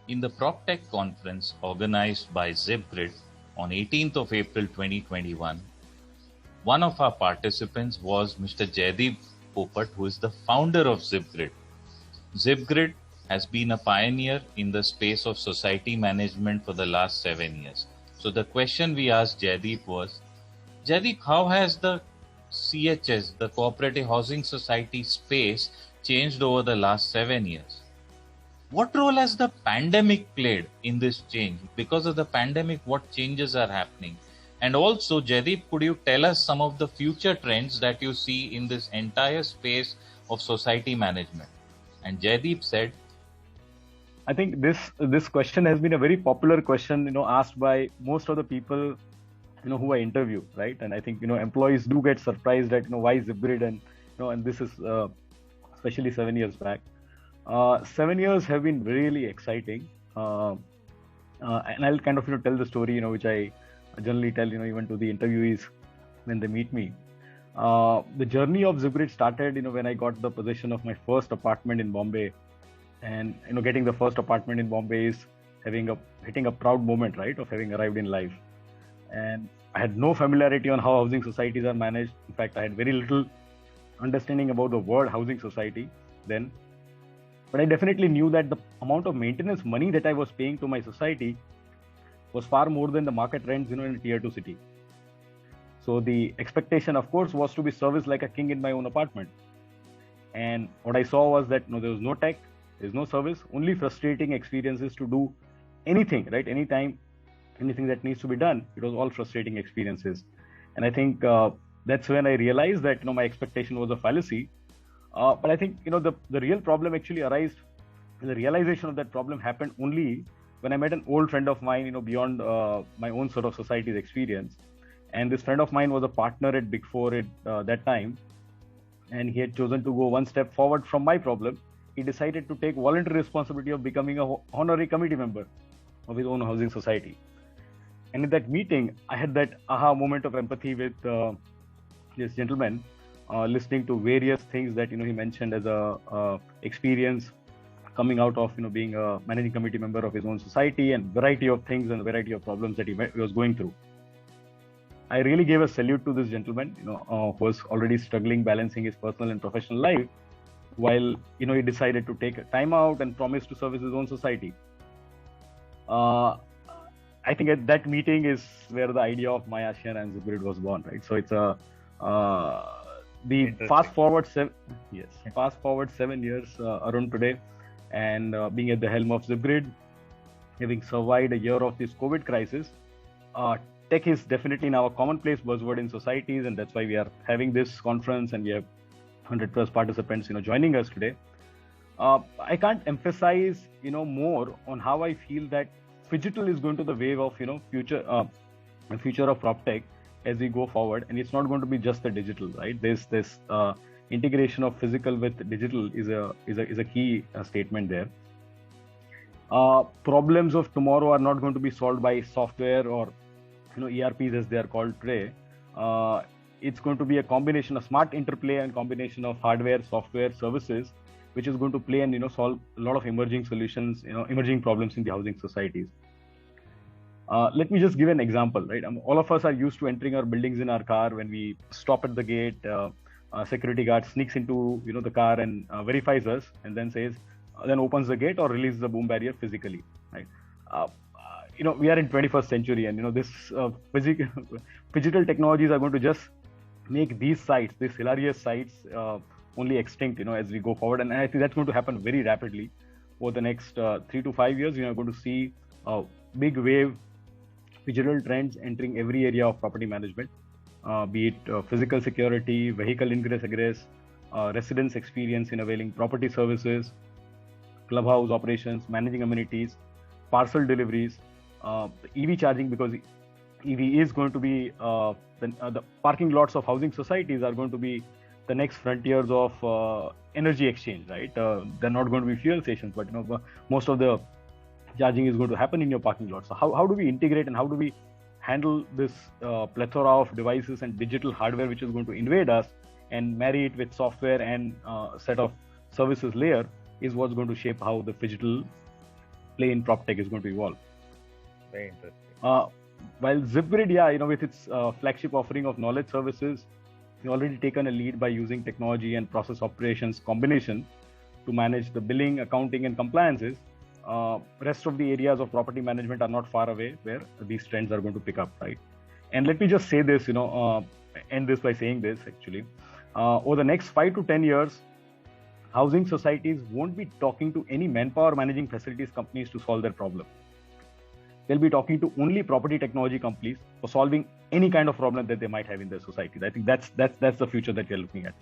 In the PropTech conference organized by ZipGrid on 18th of April 2021, one of our participants was Mr. Jaideep Popat, who is the founder of ZipGrid. ZipGrid has been a pioneer in the space of society management for the last 7 years. So the question we asked Jaideep was, Jaideep, how has the CHS, the Cooperative Housing Society space, changed over the last 7 years? What role has the pandemic played in this change? Because of the pandemic, what changes are happening? And also, Jaideep, could you tell us some of the future trends that you see in this entire space of society management? And Jaideep said, I think this question has been a very popular question, asked by most of the people, who I interview, right? And I think, employees do get surprised at, why ZipGrid and this is especially 7 years back. 7 years have been really exciting. And I'll kind of, tell the story, which I generally tell, even to the interviewees when they meet me. The journey of ZipGrid started, when I got the possession of my first apartment in Bombay. And, getting the first apartment in Bombay is hitting a proud moment, right, of having arrived in life. And I had no familiarity on how housing societies are managed. In fact, I had very little understanding about the word housing society then. But I definitely knew that the amount of maintenance money that I was paying to my society was far more than the market rents, in a tier 2 city. So the expectation, of course, was to be serviced like a king in my own apartment. And what I saw was that there was no tech, there's no service, only frustrating experiences to do anything, right? Anytime, anything that needs to be done, it was all frustrating experiences. And I think that's when I realized that, my expectation was a fallacy. But I think, the real problem actually arose, the realization of that problem happened only when I met an old friend of mine, beyond my own sort of society's experience. And this friend of mine was a partner at Big Four at that time. And he had chosen to go one step forward from my problem. He decided to take voluntary responsibility of becoming a honorary committee member of his own housing society. And in that meeting, I had that aha moment of empathy with this gentleman, listening to various things that, he mentioned as a experience coming out of, being a managing committee member of his own society, and variety of things and variety of problems that he was going through. I really gave a salute to this gentleman, who was already struggling balancing his personal and professional life, while, he decided to take a time out and promise to service his own society. I think at that meeting is where the idea of My ASEAN and ZipGrid was born, right? So it's fast forward 7 years around today, and being at the helm of ZipGrid, having survived a year of this COVID crisis, tech is definitely now a commonplace buzzword in societies, and that's why we are having this conference, and we have 100 plus participants, joining us today. I can't emphasize, more on how I feel that phygital is going to the wave of, future of PropTech as we go forward, and it's not going to be just the digital, right? This integration of physical with digital is a key statement there. Problems of tomorrow are not going to be solved by software or ERPs as they are called today. It's going to be a combination, a smart interplay and combination of hardware, software, services, which is going to play and solve a lot of emerging solutions, emerging problems in the housing societies. Let me just give an example, right? All of us are used to entering our buildings in our car. When we stop at the gate, a security guard sneaks into the car and verifies us, and then then opens the gate or releases the boom barrier physically, right? We are in 21st century, and this phygital technologies are going to just make these sites, these hilarious sites, only extinct, as we go forward. And I think that's going to happen very rapidly over the next 3 to 5 years. You're going to see a big wave phygital trends entering every area of property management, be it physical security, vehicle ingress egress, residence experience in availing property services, clubhouse operations, managing amenities, parcel deliveries, EV charging, because EV is going to be the parking lots of housing societies are going to be the next frontiers of energy exchange, right? They're not going to be fuel stations, but most of the charging is going to happen in your parking lot. So how do we integrate and how do we handle this plethora of devices and digital hardware which is going to invade us and marry it with software and set of services layer is what's going to shape how the phygital play in prop tech is going to evolve. Very interesting. While Zipgrid, yeah, with its flagship offering of knowledge services, it's already taken a lead by using technology and process operations combination to manage the billing, accounting, and compliances. Rest of the areas of property management are not far away where these trends are going to pick up, right? And let me just say this, end this by saying this actually. Over the next 5 to 10 years, housing societies won't be talking to any manpower managing facilities companies to solve their problem. They'll be talking to only property technology companies for solving any kind of problem that they might have in their societies. I think that's the future that we're looking at.